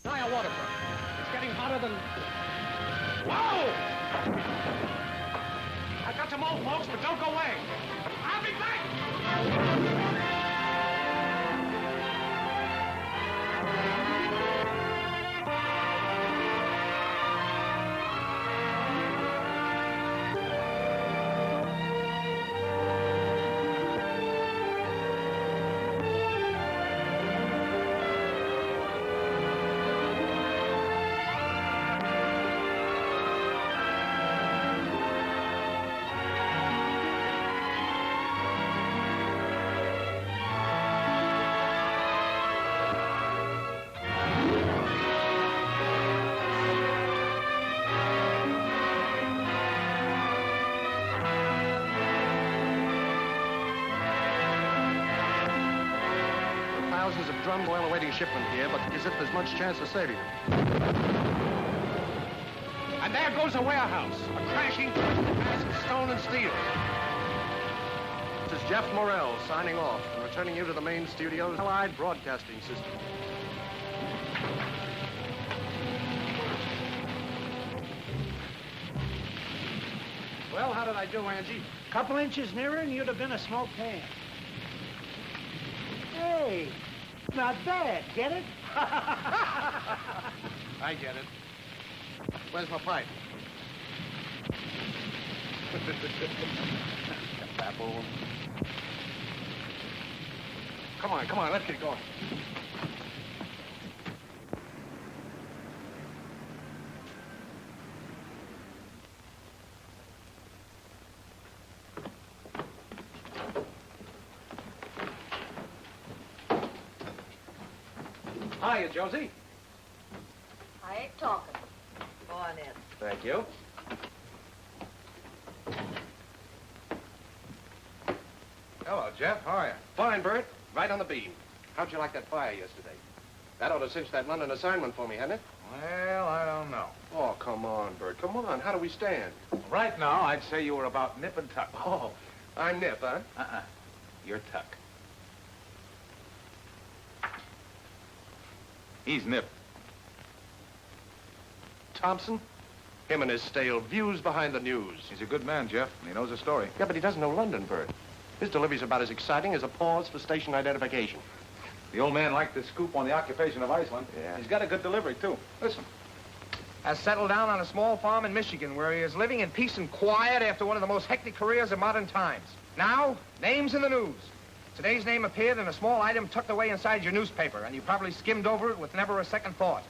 Nile waterfront. It's getting hotter than... Whoa! I've got some old folks, but don't go away. I'll be back! Thousands of drummed oil awaiting shipment here, but as if there's much chance of saving them. And there goes a warehouse, a crashing mass of stone and steel. This is Jeff Morrell signing off and returning you to the main studio's Allied Broadcasting System. Well, how did I do, Angie? Couple inches nearer and you'd have been a smoked ham. Hey, not bad, get it? I get it. Where's my pipe? Baboon. Come on, let's get going. Hiya, Josie. I ain't talking. Go on in. Thank you. Hello, Jeff. How are you? Fine, Bert. Right on the beam. How'd you like that fire yesterday? That ought to cinch that London assignment for me, hadn't it? Well, I don't know. Oh, come on, Bert. Come on. How do we stand? Right now, I'd say you were about nip and tuck. Oh, I'm Nip, huh? You're tuck. He's nip. Thompson? Him and his stale views behind the news. He's a good man, Jeff, and he knows the story. Yeah, but he doesn't know London, Bert. His delivery's about as exciting as a pause for station identification. The old man liked the scoop on the occupation of Iceland. Yeah. He's got a good delivery, too. Listen. Has settled down on a small farm in Michigan where he is living in peace and quiet after one of the most hectic careers of modern times. Now, names in the news. Today's name appeared in a small item tucked away inside your newspaper, and you probably skimmed over it with never a second thought.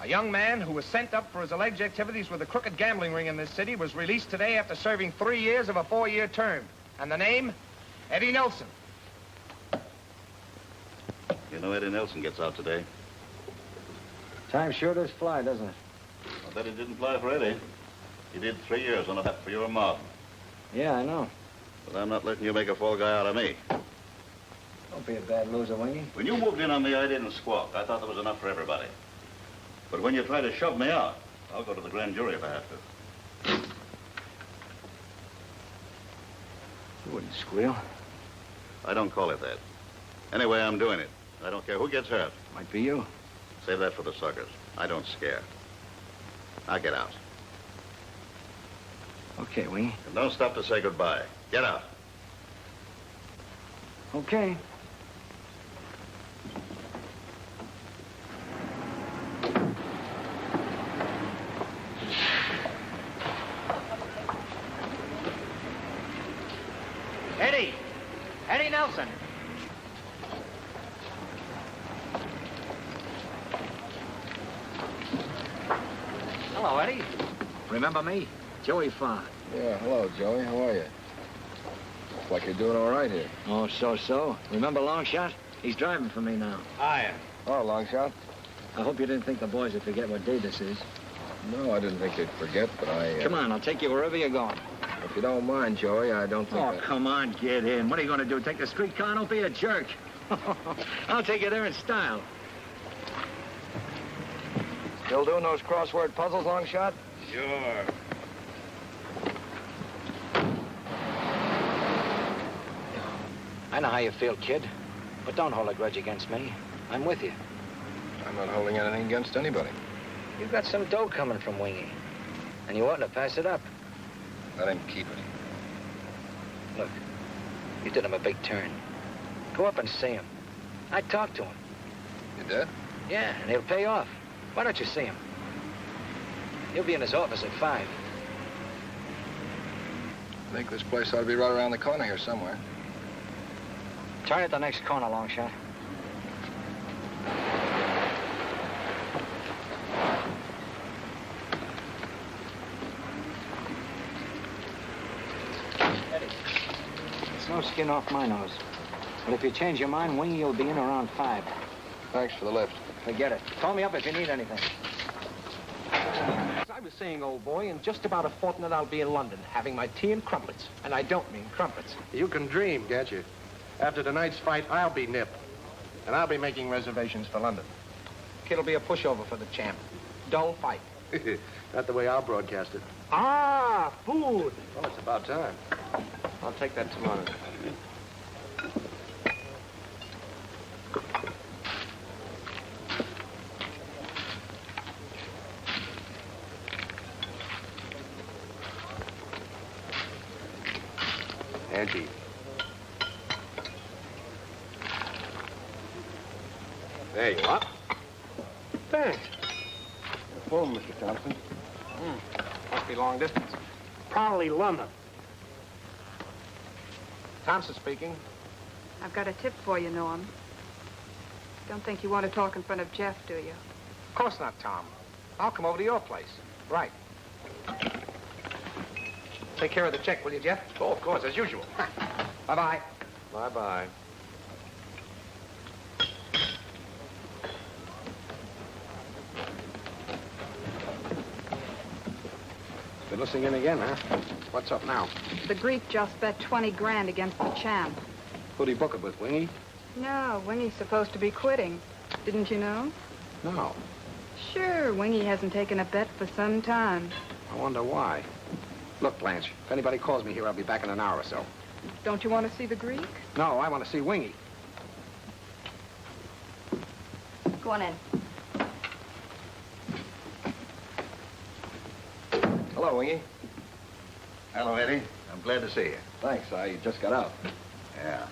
A young man who was sent up for his alleged activities with a crooked gambling ring in this city was released today after serving 3 years of a 4-year term. And the name? Eddie Nelson. You know Eddie Nelson gets out today. Time sure does fly, doesn't it? I bet it didn't fly for Eddie. He did 3 years on a hat for your mob. Yeah, I know. But I'm not letting you make a fall guy out of me. Don't be a bad loser, Wingy. When you moved in on me, I didn't squawk. I thought there was enough for everybody. But when you try to shove me out, I'll go to the grand jury if I have to. You wouldn't squeal. I don't call it that. Anyway, I'm doing it. I don't care who gets hurt. Might be you. Save that for the suckers. I don't scare. Now get out. Okay, Wingy. And don't stop to say goodbye. Get out. Okay. Eddie! Eddie Nelson! Hello, Eddie. Remember me? Joey Farr. Yeah, hello, Joey. How are you? Looks like you're doing all right here. Oh, so. Remember Longshot? He's driving for me now. Hiya. Oh, long shot? I hope you didn't think the boys would forget what day this is. No, I didn't think you'd forget, but I... Come on, I'll take you wherever you're going. If you don't mind, Joey, I don't think Oh, come on, get in. What are you going to do, take the streetcar? Don't be a jerk. I'll take you there in style. Still doing those crossword puzzles, long shot? Sure. I know how you feel, kid. But don't hold a grudge against me. I'm with you. I'm not holding anything against anybody. You've got some dough coming from Wingy, and you oughtn't to pass it up. Let him keep it. Look, you did him a big turn. Go up and see him. I talked to him. You did? Yeah, and he'll pay off. Why don't you see him? He'll be in his office at 5. I think this place ought to be right around the corner here somewhere. Turn at the next corner, long shot. Eddie, it's no skin off my nose. But if you change your mind, Wingy will be in around 5. Thanks for the lift. Forget it. Call me up if you need anything. As I was saying, old boy, in just about a fortnight I'll be in London, having my tea and crumpets. And I don't mean crumpets. You can dream, can't you? After tonight's fight, I'll be Nip. And I'll be making reservations for London. Kid'll be a pushover for the champ. Don't fight. Not the way I'll broadcast it. Ah, food. Well, it's about time. I'll take that tomorrow. Angie. There you are. Thanks. Home, Mr. Thompson. Must be long distance. Probably London. Thompson speaking. I've got a tip for you, Norm. Don't think you want to talk in front of Jeff, do you? Of course not, Tom. I'll come over to your place. Right. Take care of the check, will you, Jeff? Oh, of course, as usual. Bye-bye. Bye-bye. Been listening in again, huh? What's up now? The Greek just bet 20 grand against the champ. Who'd he book it with, Wingy? No, Wingy's supposed to be quitting. Didn't you know? No. Sure, Wingy hasn't taken a bet for some time. I wonder why. Look, Blanche, if anybody calls me here, I'll be back in an hour or so. Don't you want to see the Greek? No, I want to see Wingy. Go on in. Hello, Wingy. Hello, Eddie. I'm glad to see you. Thanks. I just got out. Yeah.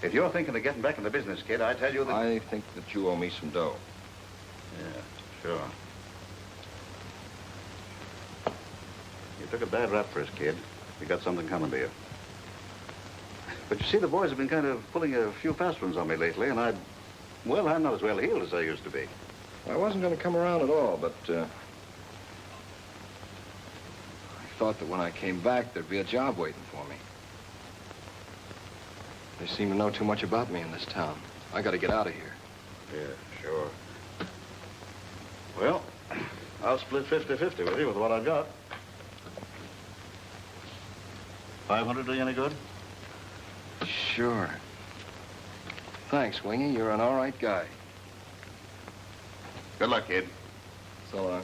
If you're thinking of getting back in the business, kid, I tell you that... I think that you owe me some dough. Yeah, sure. You took a bad rap for us, kid. You got something coming to you. But you see, the boys have been kind of pulling a few fast ones on me lately, and well, I'm not as well heeled as I used to be. I wasn't going to come around at all, but I thought that when I came back, there'd be a job waiting for me. They seem to know too much about me in this town. I got to get out of here. Yeah, sure. Well, I'll split 50-50 with you with what I've got. 500 do you any good? Sure. Thanks, Wingy. You're an all right guy. Good luck, kid. So long.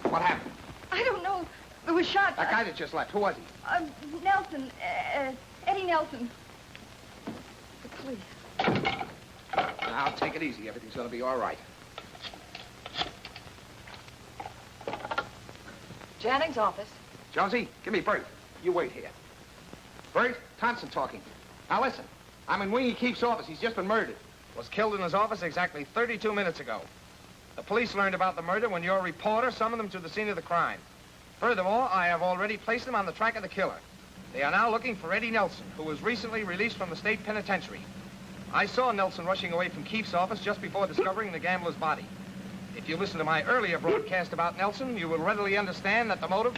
What happened? I don't know. There was shot. That guy that just left, who was he? Nelson. Eddie Nelson. The police. Now, take it easy. Everything's going to be all right. Janning's office. Jonesy, give me Bert. You wait here. Bert, Thompson talking. Now, listen. I'm in Wingy Keefe's office. He's just been murdered. Was killed in his office exactly 32 minutes ago. The police learned about the murder when your reporter summoned them to the scene of the crime. Furthermore, I have already placed them on the track of the killer. They are now looking for Eddie Nelson, who was recently released from the state penitentiary. I saw Nelson rushing away from Keefe's office just before discovering the gambler's body. If you listen to my earlier broadcast about Nelson, you will readily understand that the motive...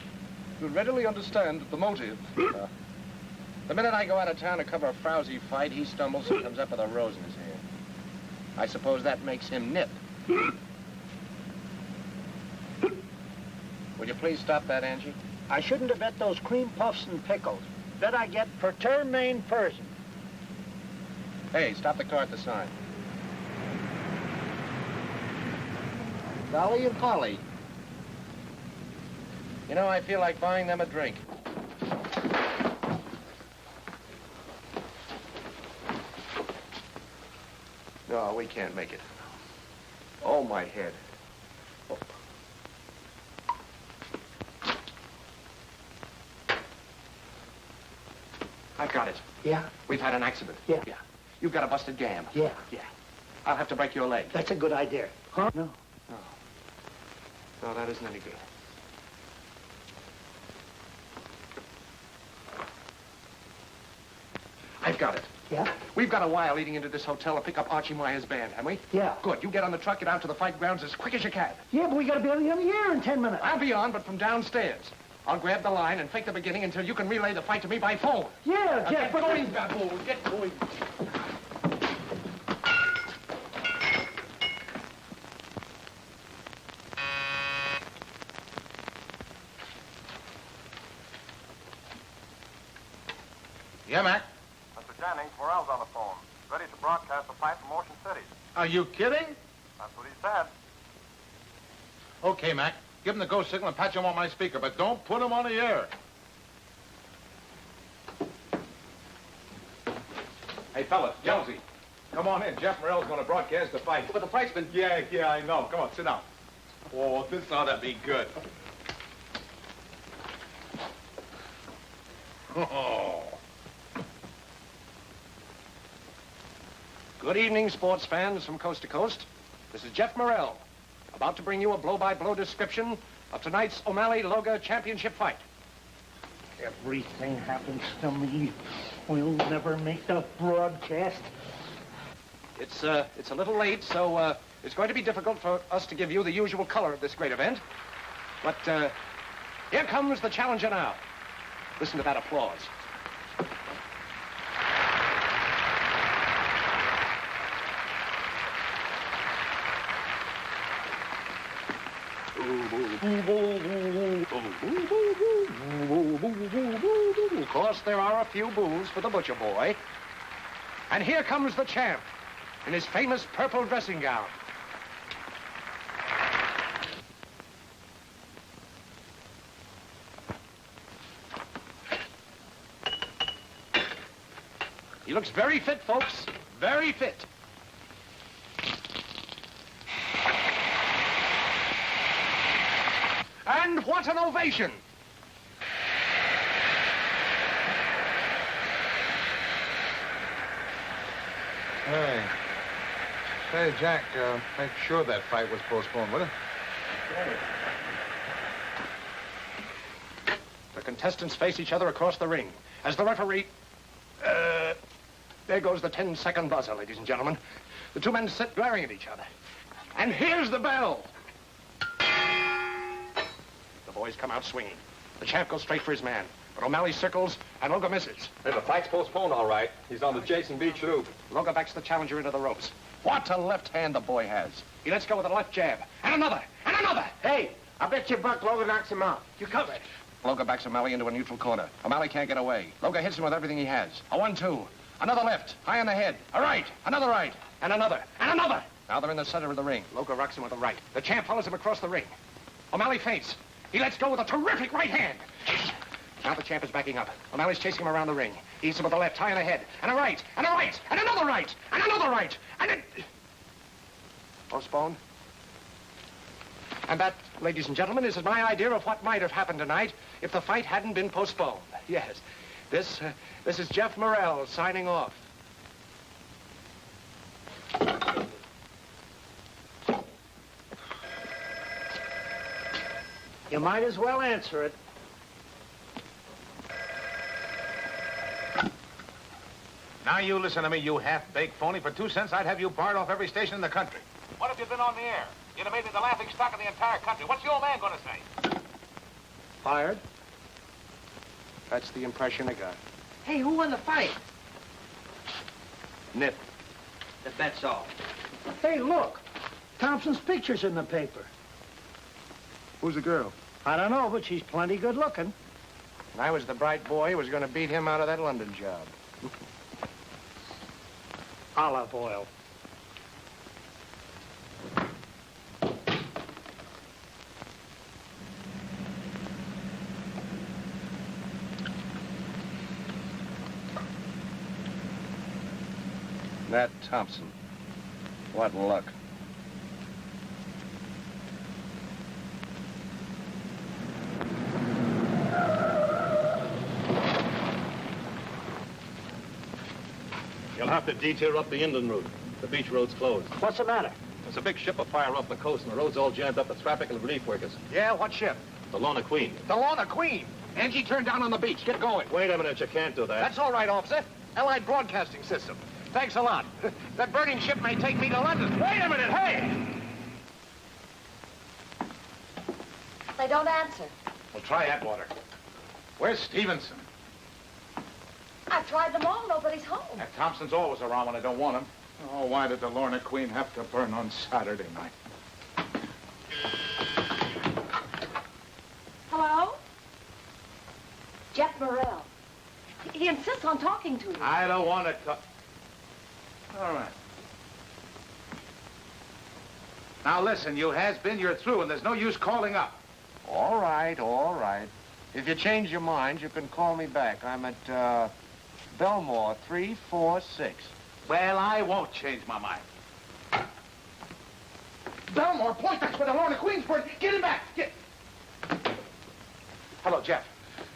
You'll readily understand the motive. The minute I go out of town to cover a frowsy fight, he stumbles and comes up with a rose in his hair. I suppose that makes him Nip. you please stop that, Angie? I shouldn't have bet those cream puffs and pickles. Bet I get per term main person. Hey, stop the car at the sign. Dolly and Polly. You know, I feel like buying them a drink. No, we can't make it. Oh, my head. Oh. I've got it. Yeah? We've had an accident. Yeah. Yeah. You've got a busted gam. Yeah. Yeah. I'll have to break your leg. That's a good idea. Huh? No. No. No, that isn't any good. I've got it. Yeah? We've got a wire leading into this hotel to pick up Archie Meyer's band, haven't we? Yeah. Good. You get on the truck, get out to the fight grounds as quick as you can. Yeah, but we gotta be on the air in 10 minutes. I'll be on, but from downstairs. I'll grab the line and fake the beginning until you can relay the fight to me by phone. Yeah, Now Jeff, get going, Baboon. Get going. Yeah, Mac? Mr. Jennings, Morrell's on the phone. Ready to broadcast the fight from Ocean City. Are you kidding? That's what he said. Okay, Mac. Give him the go signal and patch him on my speaker, but don't put him on the air. Hey, fellas, Jonesy, come on in. Jeff Morrell's going to broadcast the fight. But the fight's been... Yeah, I know. Come on, sit down. Oh, this ought to be good. Oh. Good evening, sports fans from coast to coast. This is Jeff Morrell, about to bring you a blow-by-blow description of tonight's O'Malley-Loga championship fight. everything happens to me. We'll never make the broadcast. It's a little late, so it's going to be difficult for us to give you the usual color of this great event. But here comes the challenger now. Listen to that applause. Of course, there are a few boos for the butcher boy. And here comes the champ in his famous purple dressing gown. He looks very fit, folks. Very fit. And what an ovation! Hey, Jack, make sure that fight was postponed, will you? The contestants face each other across the ring. As the referee... there goes the 10-second buzzer, ladies and gentlemen. The two men sit glaring at each other. And here's the bell. The boys come out swinging. The champ goes straight for his man. But O'Malley circles, and Loga misses. Hey, the fight's postponed, all right. He's on the Jason Beach loop. Loga backs the challenger into the ropes. What a left hand the boy has. He lets go with a left jab. And another! And another! Hey, I bet you Buck Logan knocks him out. You cover it. Loga backs O'Malley into a neutral corner. O'Malley can't get away. Loga hits him with everything he has. A 1-2. Another left. High on the head. A right. Another right. And another. And another! Now they're in the center of the ring. Loga rocks him with a right. The champ follows him across the ring. O'Malley feints. He lets go with a terrific right hand. Now the champ is backing up. O'Malley's chasing him around the ring. He hits him with a left, high on the head. And a right. And a right. And another right. And another right. And it... Postponed. And that, ladies and gentlemen, is my idea of what might have happened tonight if the fight hadn't been postponed. Yes. This is Jeff Morrell signing off. You might as well answer it. Now you listen to me, you half-baked phony. For 2 cents, I'd have you barred off every station in the country. What if you'd been on the air? You'd have made me the laughing stock of the entire country. What's the old man going to say? Fired? That's the impression I got. Hey, who won the fight? Nip. If that's all. Hey, look. Thompson's picture's in the paper. Who's the girl? I don't know, but she's plenty good looking. And I was the bright boy who was going to beat him out of that London job. Olive oil. Nat Thompson. What luck. You'll have to detour up the inland route. The beach road's closed. What's the matter? There's a big ship of fire off the coast, and the road's all jammed up with traffic and relief workers. Yeah, what ship? The Lorna Queen. The Lorna Queen. Angie turned down on the beach. Get going. Wait a minute, you can't do that. That's all right, officer. Allied Broadcasting System. Thanks a lot. That burning ship may take me to London. Wait a minute, hey! They don't answer. Well, try Atwater. Where's Stevenson? I've tried them all. Nobody's home. That Thompson's always around when I don't want him. Oh, why did the Lorna Queen have to burn on Saturday night? Hello? Jeff Morrell. He insists on talking to you. I don't want to talk. All right. Now, listen, you has-been, you're through, and there's no use calling up. All right, all right. If you change your mind, you can call me back. I'm at, Belmore 346. Well, I won't change my mind. Belmore Point, that's where the Lorna Queen's burned. Get him back, get... Hello, Jeff.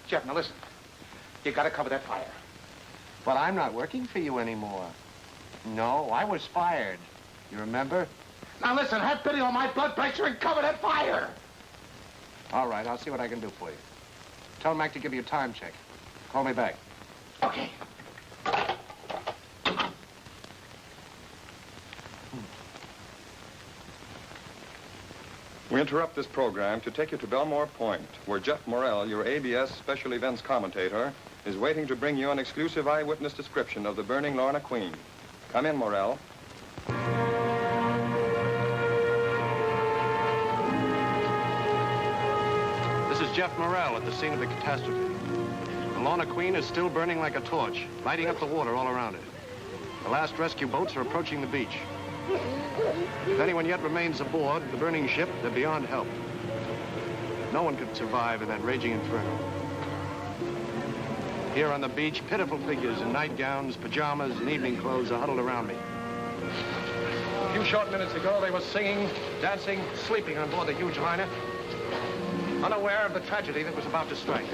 Jeff, now listen. You gotta cover that fire. Well, I'm not working for you anymore. No, I was fired. You remember? Now listen, have pity on my blood pressure and cover that fire. All right, I'll see what I can do for you. Tell Mac to give you a time check. Call me back. Okay. We interrupt this program to take you to Belmore Point, where Jeff Morrell, your ABS special events commentator, is waiting to bring you an exclusive eyewitness description of the burning Lorna Queen. Come in, Morrell. This is Jeff Morrell at the scene of the catastrophe. The Lorna Queen is still burning like a torch, lighting up the water all around it. The last rescue boats are approaching the beach. If anyone yet remains aboard the burning ship, they're beyond help. No one could survive in that raging inferno. Here on the beach, pitiful figures in nightgowns, pajamas, and evening clothes are huddled around me. A few short minutes ago, they were singing, dancing, sleeping on board the huge liner, unaware of the tragedy that was about to strike.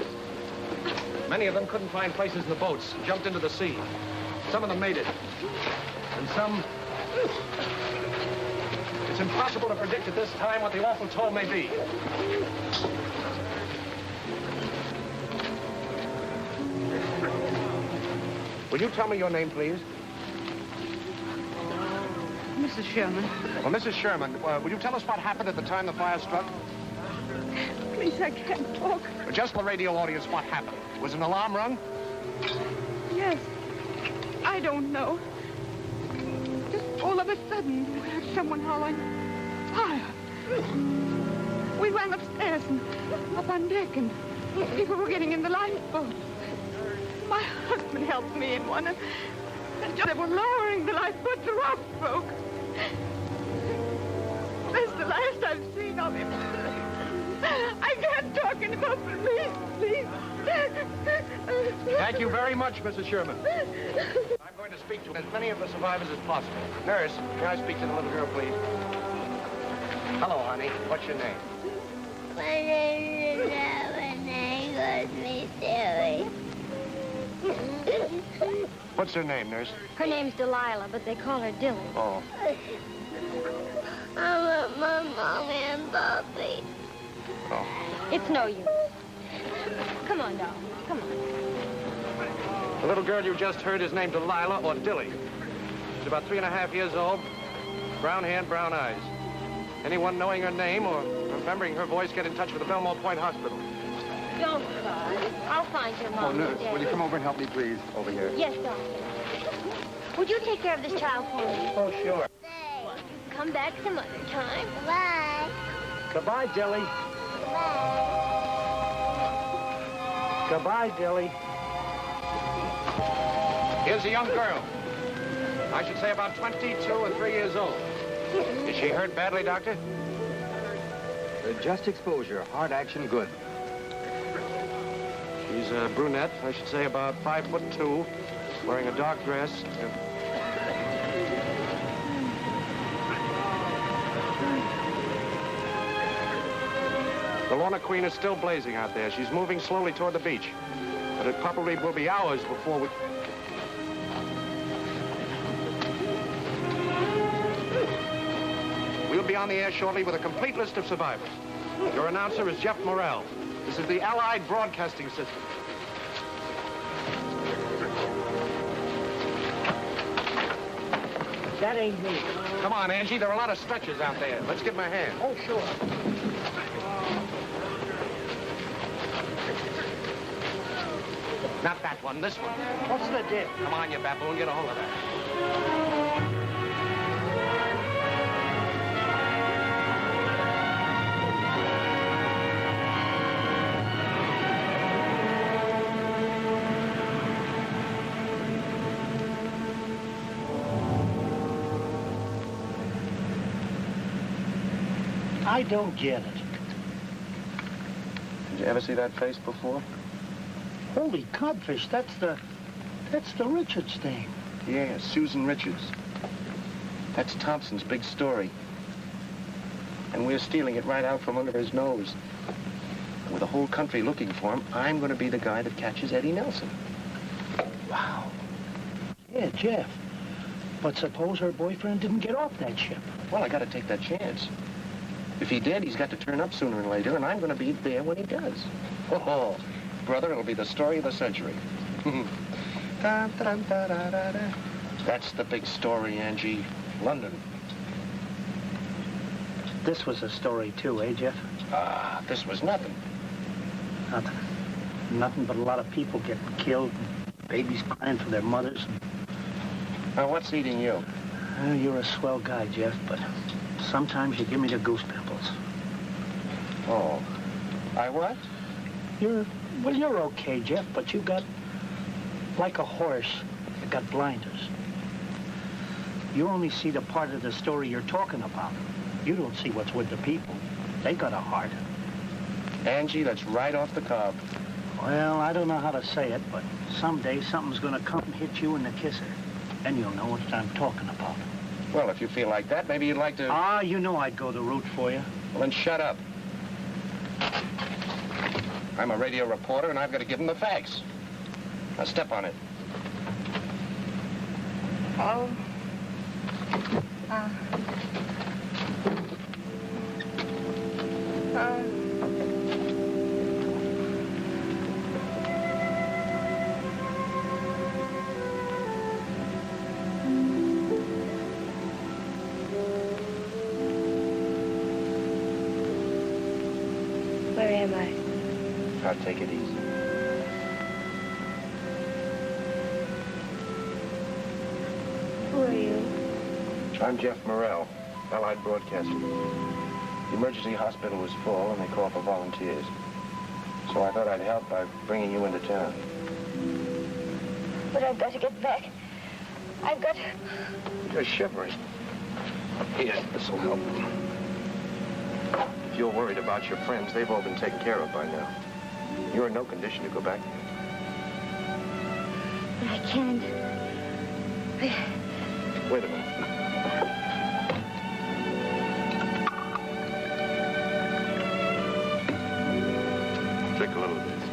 Many of them couldn't find places in the boats, jumped into the sea. Some of them made it, and some... It's impossible to predict at this time what the awful toll may be. Will you tell me your name, please? Mrs. Sherman. Well, Mrs. Sherman, will you tell us what happened at the time the fire struck? Please, I can't talk. Just the radio audience, what happened? Was an alarm rung? Yes. I don't know. Just all of a sudden, we heard someone hollering, fire. We ran upstairs and up on deck, and people were getting in the lifeboats. My husband helped me in one, and they were lowering the lifeboat. The rope broke. That's the last I've seen of him. I can't talk anymore, please, please. Thank you very much, Mrs. Sherman. I'm going to speak to as many of the survivors as possible. Nurse, may I speak to the little girl, please? Hello, honey. What's your name? My name is Ellen. My name is Joey. What's her name, nurse? Her name's Delilah, but they call her Dylan. Oh. I love my mommy and Bobby. Oh. It's no use. Come on, darling. Come on. The little girl you just heard is named Delilah, or Dilly. She's about 3.5 years old, brown hair and brown eyes. Anyone knowing her name or remembering her voice, get in touch with the Belmore Point Hospital. Don't cry. I'll find your mom. Oh, nurse, will you come over and help me, please, over here? Yes, doctor. Would you take care of this child for me? Oh, sure. Come back some other time. Bye. Goodbye, Dilly. Goodbye, Dilly. Here's a young girl. I should say about 22 or 3 years old. Is she hurt badly, Doctor? Just exposure. Hard action, good. She's a brunette. I should say about 5'2", wearing a dark dress. The Lorna Queen is still blazing out there. She's moving slowly toward the beach. But it probably will be hours before we... We'll be on the air shortly with a complete list of survivors. Your announcer is Jeff Morrell. This is the Allied Broadcasting System. That ain't me. Come on, Angie. There are a lot of stretchers out there. Let's give them a hand. Oh, sure. Not that one, this one. What's the dip? Come on, you baboon. Get a hold of that. I don't get it. Did you ever see that face before? Holy codfish, that's the Richards thing. Yeah, Susan Richards. That's Thompson's big story. And we're stealing it right out from under his nose. And with the whole country looking for him, I'm going to be the guy that catches Eddie Nelson. Wow. Yeah, Jeff. But suppose her boyfriend didn't get off that ship. Well, I got to take that chance. If he did, he's got to turn up sooner or later, and I'm going to be there when he does. Oh, brother, it'll be the story of the century. That's the big story, Angie. London. This was a story, too, eh, Jeff? This was nothing. Nothing. Nothing but a lot of people getting killed and babies crying for their mothers. Now, what's eating you? You're a swell guy, Jeff, but sometimes you give me the goose pimples. Oh. I what? You're okay, Jeff, but you got, like a horse, you got blinders. You only see the part of the story you're talking about. You don't see what's with the people. They got a heart. Angie, that's right off the cob. Well, I don't know how to say it, but someday something's gonna come and hit you in the kisser. Then you'll know what I'm talking about. Well, if you feel like that, maybe you'd like to... You know I'd go the route for you. Well, then shut up. I'm a radio reporter, and I've got to give them the facts. Now, step on it. Where am I? Now, take it easy. Who are you? I'm Jeff Morrell, Allied Broadcasting. The emergency hospital was full, and they called for volunteers. So I thought I'd help by bringing you into town. But I've got to get back. I've got... You're shivering. Here, this'll help. If you're worried about your friends, they've all been taken care of by now. You're in no condition to go back. But I can't. Wait a minute. Take a little of this.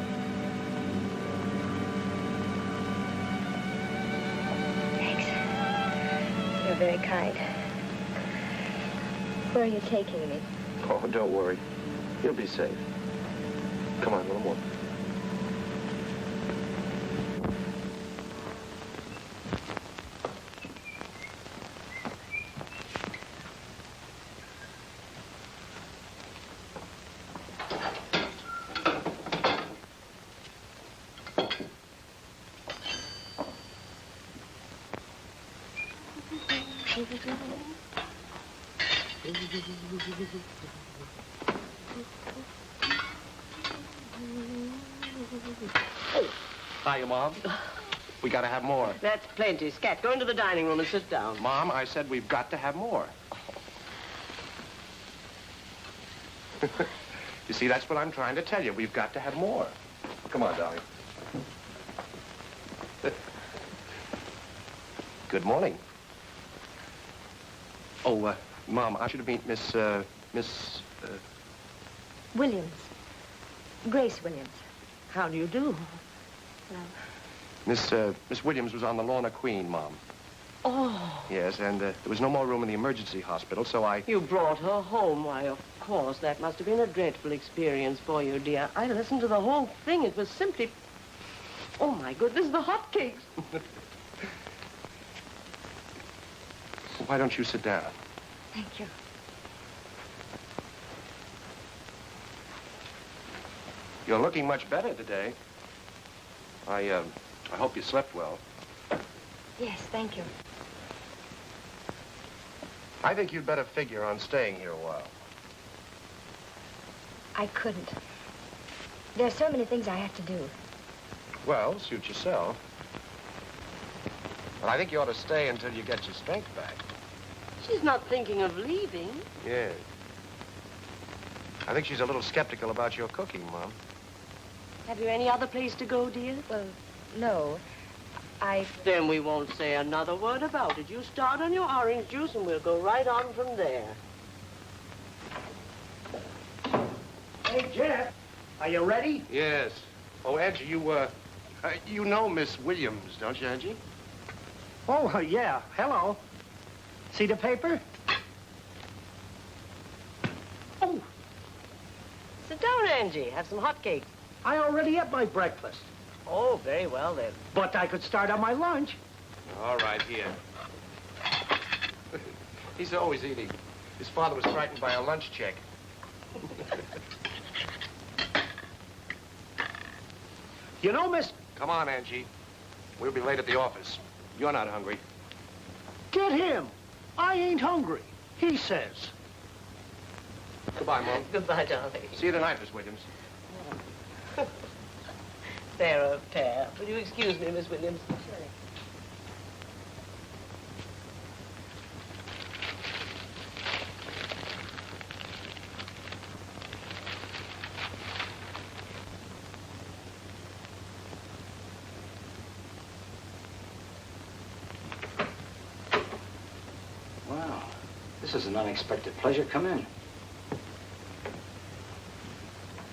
Thanks. You're very kind. Where are you taking me? Oh, don't worry. You'll be safe. Come on, a little more. Hiya, Mom. We gotta have more. That's plenty. Scat, go into the dining room and sit down. Mom, I said we've got to have more. You see, that's what I'm trying to tell you. We've got to have more. Come on, darling. Good morning. Oh, Mom, I should have met Miss Williams. Grace Williams. How do you do? Miss Williams was on the Lorna Queen, Mom. Oh. Yes, and there was no more room in the emergency hospital, so I... You brought her home. Why, of course. That must have been a dreadful experience for you, dear. I listened to the whole thing. It was simply... Oh, my goodness, the hotcakes. Why don't you sit down? Thank you. You're looking much better today. I hope you slept well. Yes, thank you. I think you'd better figure on staying here a while. I couldn't. There are so many things I have to do. Well, suit yourself. But I think you ought to stay until you get your strength back. She's not thinking of leaving. Yes. I think she's a little skeptical about your cooking, Mom. Have you any other place to go, dear? Well, no. Then we won't say another word about it. You start on your orange juice and we'll go right on from there. Hey, Jeff, are you ready? Yes. Oh, Angie, you know Miss Williams, don't you, Angie? Oh, yeah. Hello. See the paper? Oh. Sit down, Angie. Have some hotcakes. I already ate my breakfast. Oh, very well, then. But I could start on my lunch. All right, here. He's always eating. His father was frightened by a lunch check. You know, Miss... Come on, Angie. We'll be late at the office. You're not hungry. Get him. I ain't hungry. He says. Goodbye, Mom. Goodbye, darling. See you tonight, Miss Williams. They're a pair. Will you excuse me, Miss Williams? Wow. This is an unexpected pleasure. Come in.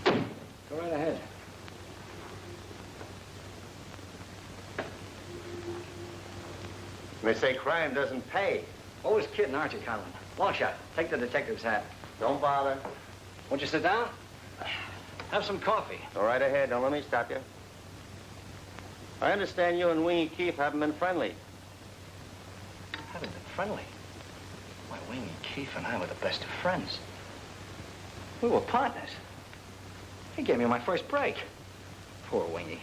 Go right ahead. They say crime doesn't pay. Always kidding, aren't you, Conlon? Long shot. Take the detective's hat. Don't bother. Won't you sit down? Have some coffee. Go right ahead. Don't let me stop you. I understand you and Wingy Keefe haven't been friendly. Haven't been friendly? Why, Wingy Keefe and I were the best of friends. We were partners. He gave me my first break. Poor Wingy.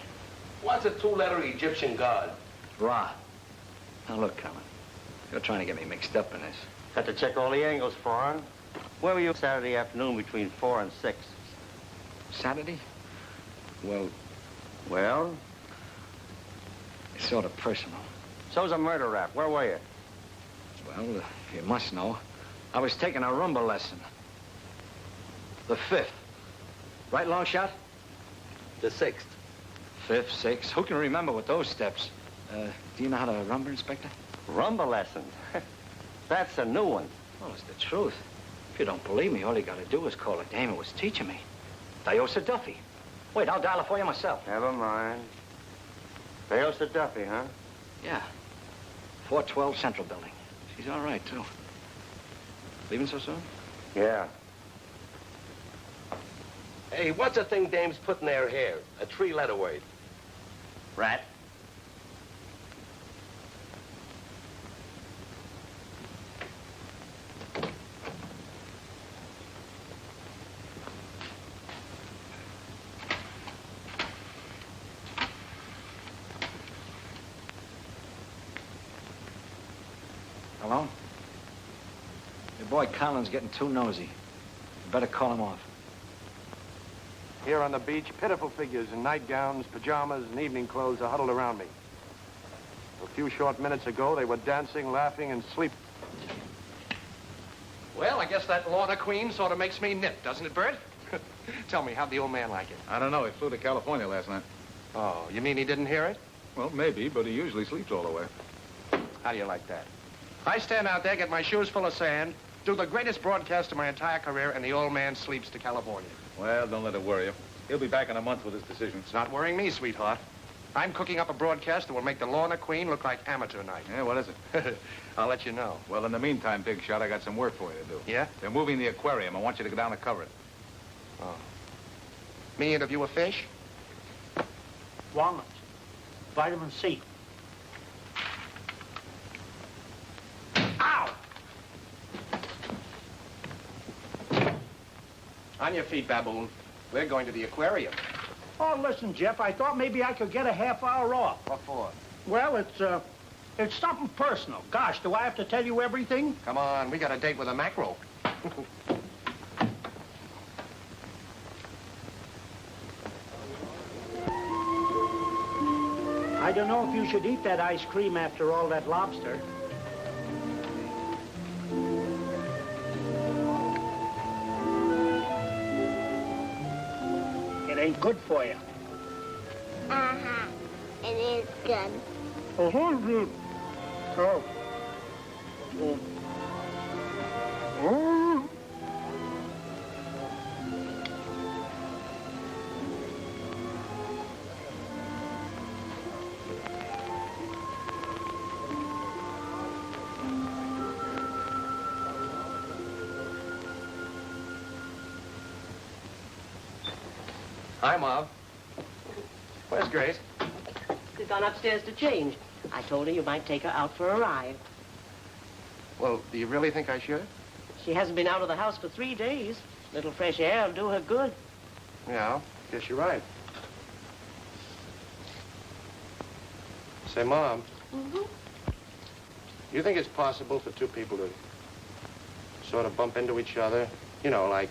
What's a two-letter Egyptian god? Ra. Now, look, Conlon. You're trying to get me mixed up in this. Had to check all the angles, Foreign. Where were you Saturday afternoon between 4 and 6? Saturday? Well, it's sort of personal. So's a murder rap. Where were you? Well, you must know. I was taking a rumba lesson. The 5th. Right, long shot? The 6th. 5th, 6th. Who can remember with those steps? Do you know how to rumba, Inspector? Rumba lesson? That's a new one. Well, it's the truth. If you don't believe me, all you gotta do is call the dame who was teaching me. Diosa Duffy. Wait, I'll dial it for you myself. Never mind. Diosa Duffy, huh? Yeah. 412 Central Building. She's all right, too. Leaving so soon? Yeah. Hey, what's the thing dames put in their hair? A 3-letter word. Rat. Hello? Your boy Colin's getting too nosy. You better call him off. Here on the beach, pitiful figures in nightgowns, pajamas, and evening clothes are huddled around me. A few short minutes ago, they were dancing, laughing, and sleeping. Well, I guess that Lorna Queen sort of makes me nip, doesn't it, Bert? Tell me, how'd the old man like it? I don't know. He flew to California last night. Oh, you mean he didn't hear it? Well, maybe, but he usually sleeps all the way. How do you like that? I stand out there, get my shoes full of sand, do the greatest broadcast of my entire career, and the old man sleeps to California. Well, don't let it worry you. He'll be back in a month with his decision. It's not worrying me, sweetheart. I'm cooking up a broadcast that will make the Lorna Queen look like amateur night. Yeah, what is it? I'll let you know. Well, in the meantime, Big Shot, I got some work for you to do. Yeah? They're moving the aquarium. I want you to go down and cover it. Oh. Me interview a fish? Walnuts. Vitamin C. Ow! On your feet, baboon. We're going to the aquarium. Oh, listen, Jeff, I thought maybe I could get a half hour off. What for? Well, it's something personal. Gosh, do I have to tell you everything? Come on, we got a date with a mackerel. I don't know if you should eat that ice cream after all that lobster. It ain't good for you. Uh-huh. It is good. Oh, good. Oh. Oh. Hi, Mom. Where's Grace? She's gone upstairs to change. I told her you might take her out for a ride. Well, do you really think I should? She hasn't been out of the house for 3 days. Little fresh air will do her good. Yeah, guess you're right. Say, Mom. Mm-hmm. You think it's possible for two people to sort of bump into each other? You know, like...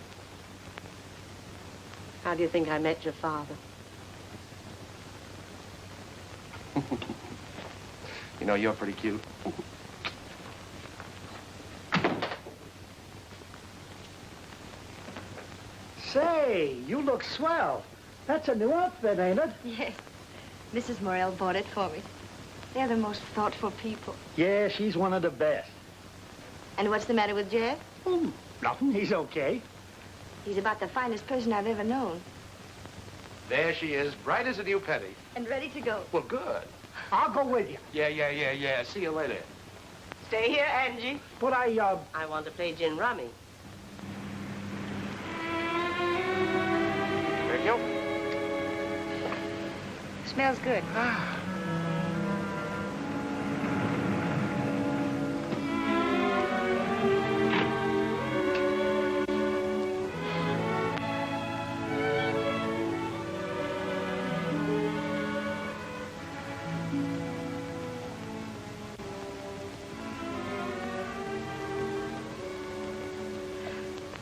How do you think I met your father? You know, you're pretty cute. Say, you look swell. That's a new outfit, ain't it? Yes. Mrs. Morrell bought it for me. They're the most thoughtful people. Yeah, she's one of the best. And what's the matter with Jeff? Oh, nothing. He's okay. He's about the finest person I've ever known. There she is, bright as a new penny. And ready to go. Well, good. I'll go with you. Yeah. See you later. Stay here, Angie. But I want to play gin rummy. Thank you. Smells good.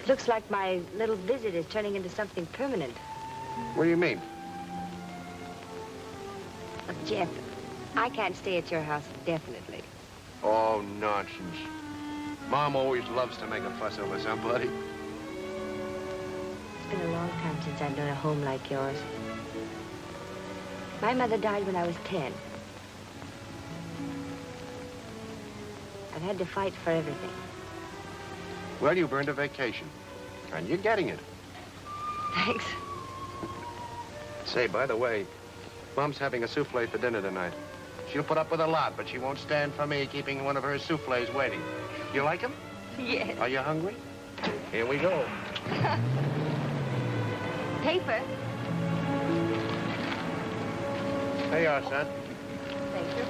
Looks like my little visit is turning into something permanent. What do you mean? Look, Jeff, I can't stay at your house indefinitely. Oh, nonsense. Mom always loves to make a fuss over somebody. It's been a long time since I've known a home like yours. My mother died when I was 10. I've had to fight for everything. Well, you've earned a vacation, and you're getting it. Thanks. Say, by the way, Mom's having a souffle for dinner tonight. She'll put up with a lot, but she won't stand for me keeping one of her souffles waiting. You like them? Yes. Are you hungry? Here we go. Paper. There you are, son. Thank you.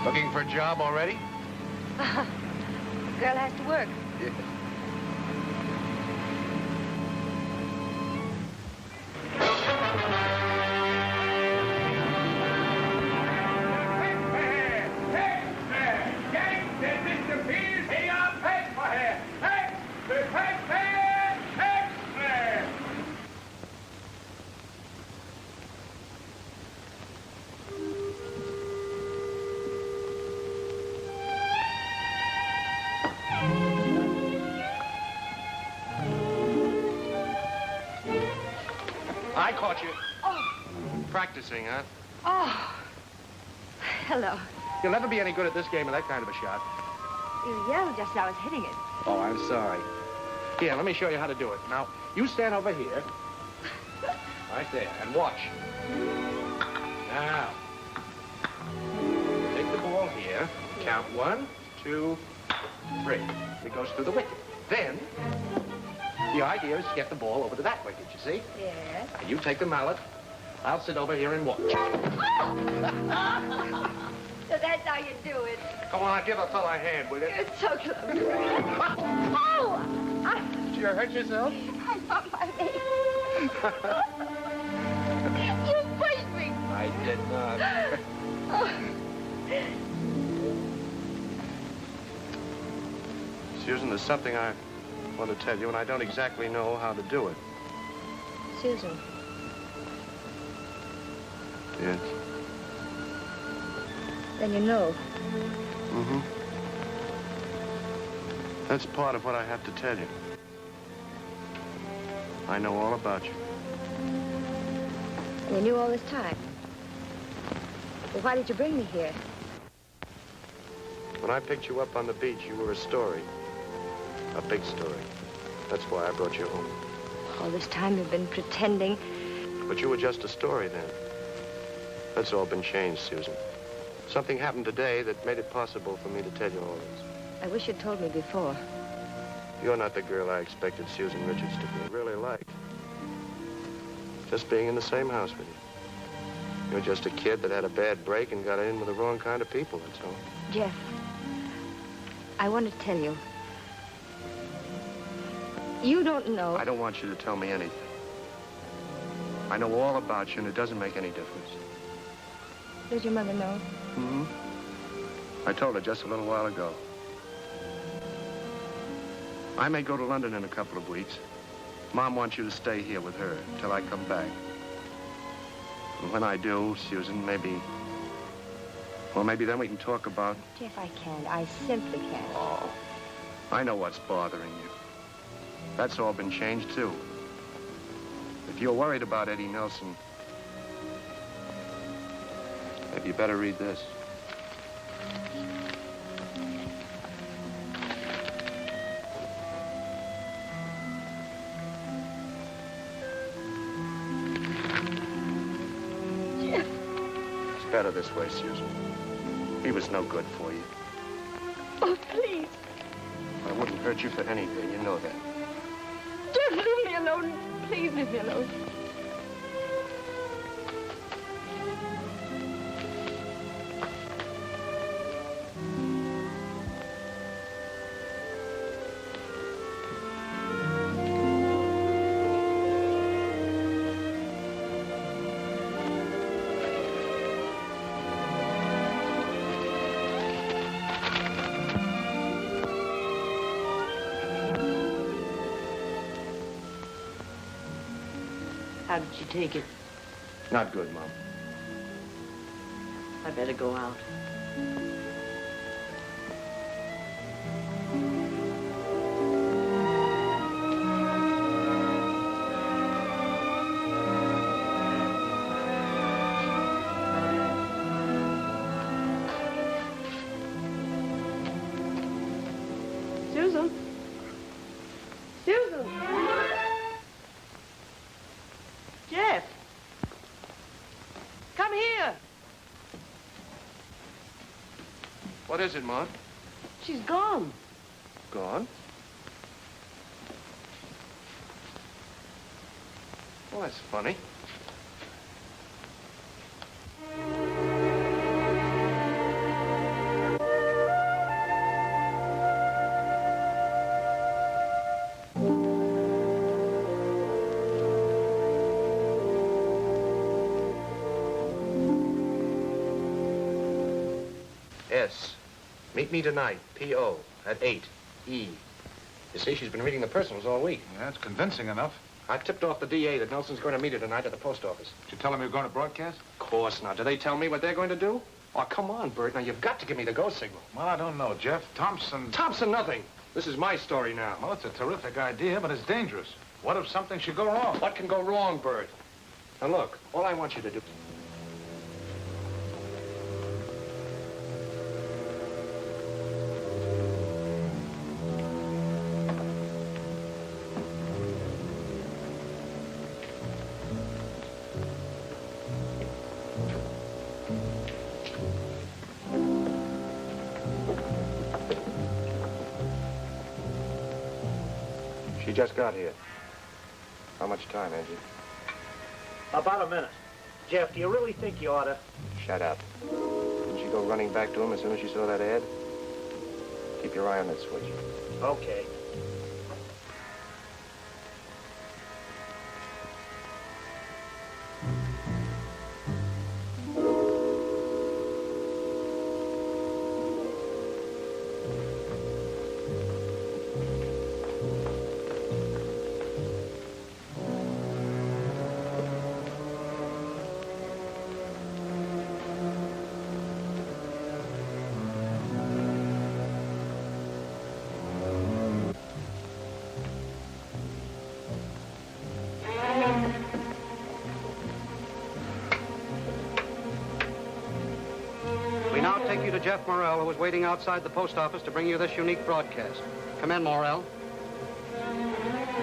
Looking for a job already? Girl has to work. Yeah. I caught you. Oh. Practicing, huh? Oh. Hello. You'll never be any good at this game with that kind of a shot. You yelled just as I was hitting it. Oh, I'm sorry. Here, let me show you how to do it. Now, you stand over here. Right there, and watch. Now, take the ball here. Count 1, 2, 3. It goes through the wicket. Then, the idea is to get the ball over to that wicket, you see? Yes. And you take the mallet. I'll sit over here and watch. So that's how you do it. Come on, give a fella a hand, will you? You're so close. Oh! Did you hurt yourself? I bumped my leg. You pushed me. I did not. Oh. Susan, there's something I want to tell you, and I don't exactly know how to do it. Susan. Yes. Then you know. Mm-hmm. That's part of what I have to tell you. I know all about you. And you knew all this time. Well, why did you bring me here? When I picked you up on the beach, you were a story. A big story. That's why I brought you home. All this time you've been pretending. But you were just a story then. That's all been changed, Susan. Something happened today that made it possible for me to tell you all this. I wish you'd told me before. You're not the girl I expected Susan Richards to be. Really like. Just being in the same house with you. You're just a kid that had a bad break and got in with the wrong kind of people, that's all. Jeff, I want to tell you. You don't know. I don't want you to tell me anything. I know all about you, and it doesn't make any difference. Does your mother know? Mm-hmm. I told her just a little while ago. I may go to London in a couple of weeks. Mom wants you to stay here with her till I come back. And when I do, Susan, maybe... Well, maybe then we can talk about... Jeff, I can't. I simply can't. Oh, I know what's bothering you. That's all been changed, too. If you're worried about Eddie Nelson, maybe you better read this. Jeff. It's better this way, Susan. He was no good for you. Oh, please. I wouldn't hurt you for anything, you know that. Jeff, leave me alone. Please leave me alone. How did you take it? Not good, Mom. I better go out. Susan? Susan? Jeff! Come here! What is it, Mom? She's gone. Gone? Well, that's funny. S. Meet me tonight, P.O., at 8. E. You see, she's been reading the personals all week. Yeah, that's convincing enough. I tipped off the DA that Nelson's going to meet her tonight at the post office. Did you tell him you were going to broadcast? Of course not. Do they tell me what they're going to do? Oh, come on, Bert. Now, you've got to give me the go signal. Well, I don't know, Jeff. Thompson... Thompson, nothing. This is my story now. Well, it's a terrific idea, but it's dangerous. What if something should go wrong? What can go wrong, Bert? Now look, all I want you to do... She just got here. How much time, Angie? About a minute. Jeff, do you really think you ought to? Shut up. Didn't she go running back to him as soon as she saw that ad? Keep your eye on that switch. Okay. We now take you to Jeff Morrell, who is waiting outside the post office to bring you this unique broadcast. Come in, Morrell.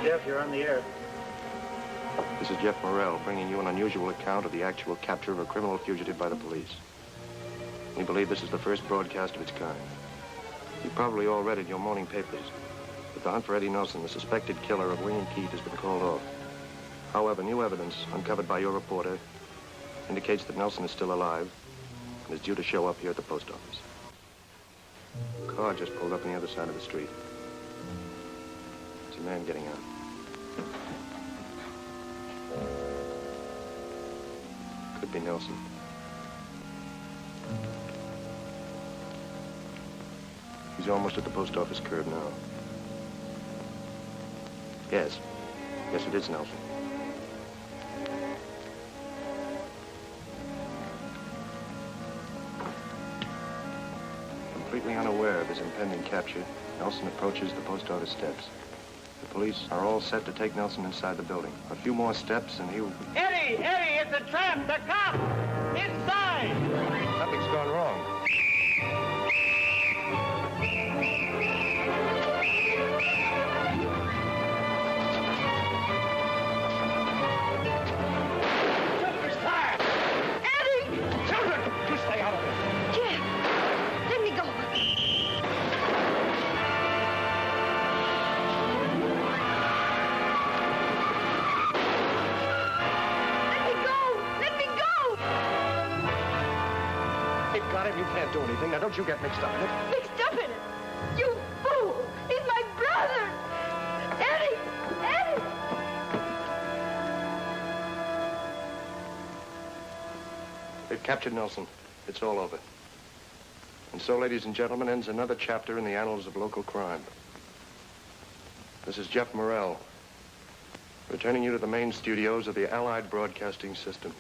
Jeff, you're on the air. This is Jeff Morrell, bringing you an unusual account of the actual capture of a criminal fugitive by the police. We believe this is the first broadcast of its kind. You probably all read it in your morning papers, but the hunt for Eddie Nelson, the suspected killer of Wayne Keith, has been called off. However, new evidence uncovered by your reporter indicates that Nelson is still alive and is due to show up here at the post office. A car just pulled up on the other side of the street. It's a man getting out. Could be Nelson. He's almost at the post office curb now. Yes. Yes, it is Nelson. Completely unaware of his impending capture, Nelson approaches the post office steps. The police are all set to take Nelson inside the building. A few more steps and he will... Eddie, it's a trap, the cop! Inside! Something's gone wrong. Jumper's tired! Eddie! Children, you stay out of it. Jeff, let me go. Let me go! They've got him. You can't do anything. Now, don't you get mixed up in it. Mixed up in it? You fool! He's my brother! Eddie! Eddie! They've captured Nelson. It's all over. And so, ladies and gentlemen, ends another chapter in the annals of local crime. This is Jeff Morrell, returning you to the main studios of the Allied Broadcasting System.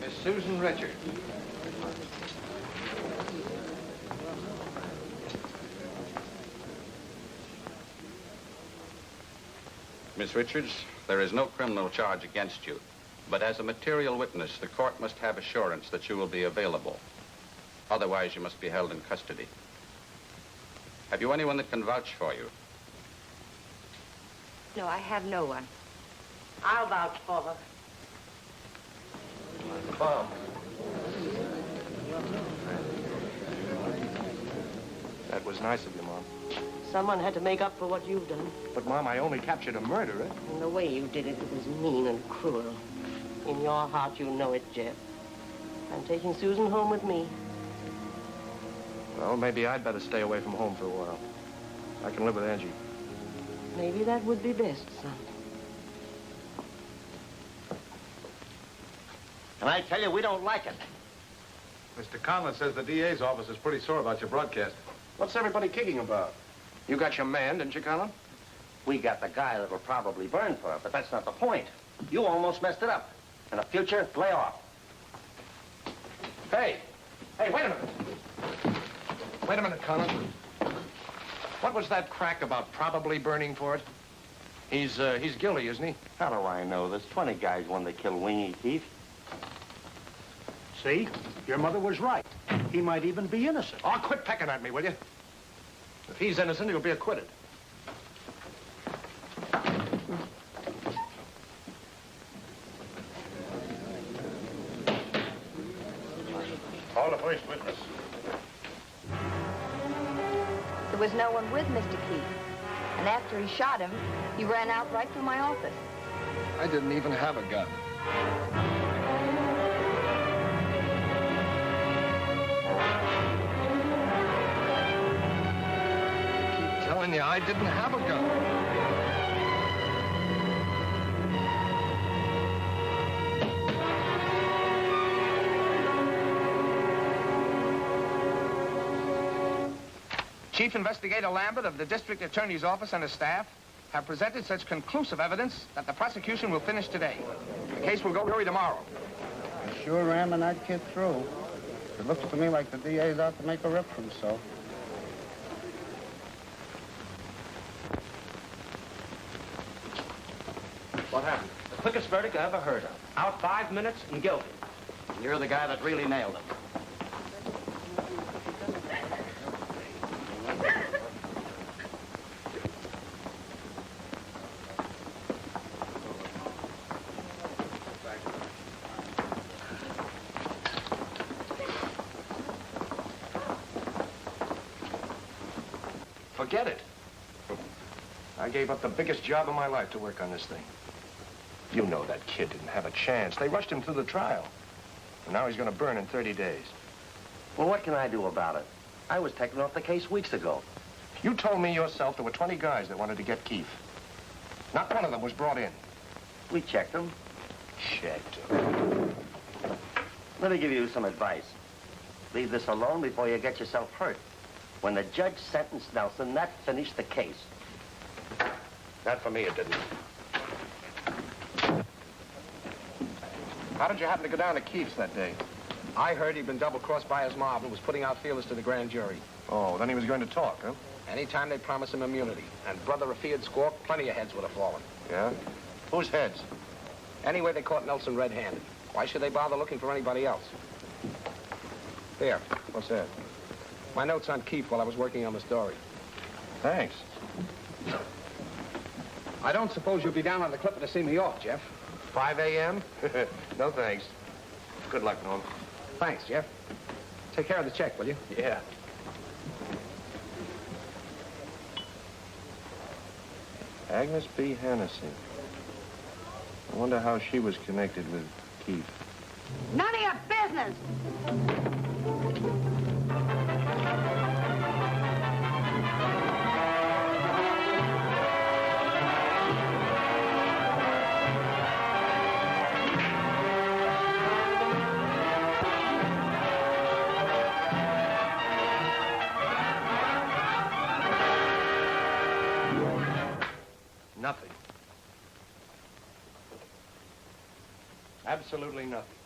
Miss Susan Richard. Miss Richards, there is no criminal charge against you. But as a material witness, the court must have assurance that you will be available. Otherwise, you must be held in custody. Have you anyone that can vouch for you? No, I have no one. I'll vouch for her. Mom. That was nice of you, Mom. Someone had to make up for what you've done. But, Mom, I only captured a murderer. And the way you did it, it was mean and cruel. In your heart, you know it, Jeff. I'm taking Susan home with me. Well, maybe I'd better stay away from home for a while. I can live with Angie. Maybe that would be best, son. And I tell you, we don't like it. Mr. Conlon says the DA's office is pretty sore about your broadcast. What's everybody kicking about? You got your man, didn't you, Conlon? We got the guy that will probably burn for it, but that's not the point. You almost messed it up. In the future, lay off. Hey! Hey, wait a minute. Wait a minute, Conlon. What was that crack about probably burning for it? He's guilty, isn't he? How do I know? There's 20 guys wanted to kill Wingy Keith. See? Your mother was right. He might even be innocent. Oh, quit pecking at me, will you? If he's innocent, he'll be acquitted. Call the first witness. There was no one with Mr. Keith. And after he shot him, he ran out right through my office. I didn't even have a gun. I keep telling you, I didn't have a gun. Chief Investigator Lambert of the District Attorney's Office and his staff have presented such conclusive evidence that the prosecution will finish today. The case will go jury tomorrow. You're sure ramming that kid through. It looks to me like the DA's out to make a rip for himself. What happened? The quickest verdict I ever heard of. Out 5 minutes and guilty. And you're the guy that really nailed him. Forget it. I gave up the biggest job of my life to work on this thing. You know that kid didn't have a chance. They rushed him through the trial. And now he's going to burn in 30 days. Well, what can I do about it? I was taken off the case weeks ago. You told me yourself there were 20 guys that wanted to get Keith. Not one of them was brought in. We checked them. Checked. Let me give you some advice. Leave this alone before you get yourself hurt. When the judge sentenced Nelson, that finished the case. Not for me, it didn't. How did you happen to go down to Keith's that day? I heard he'd been double-crossed by his mob and was putting out feelers to the grand jury. Oh, then he was going to talk, huh? Anytime they promised him immunity. And brother, if he had squawked, plenty of heads would have fallen. Yeah? Whose heads? Anyway, they caught Nelson red-handed. Why should they bother looking for anybody else? There. What's that? My notes on Keith while I was working on the story. Thanks. I don't suppose you'll be down on the clipper to see me off, Jeff. 5 a.m.? No, thanks. Good luck, Norm. Thanks, Jeff. Take care of the check, will you? Yeah. Agnes B. Hennessy. I wonder how she was connected with Keith. None of your business! Nothing. Absolutely nothing.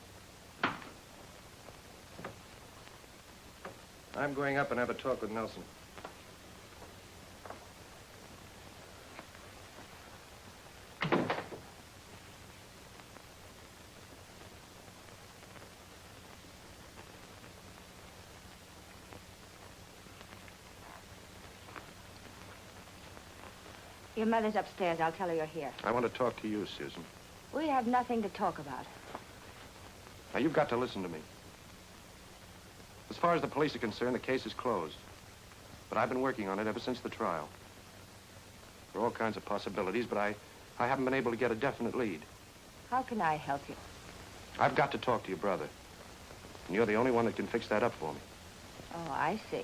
I'm going up and have a talk with Nelson. Your mother's upstairs. I'll tell her you're here. I want to talk to you, Susan. We have nothing to talk about. Now, you've got to listen to me. As far as the police are concerned, the case is closed. But I've been working on it ever since the trial. There are all kinds of possibilities, but I haven't been able to get a definite lead. How can I help you? I've got to talk to your brother. And you're the only one that can fix that up for me. Oh, I see.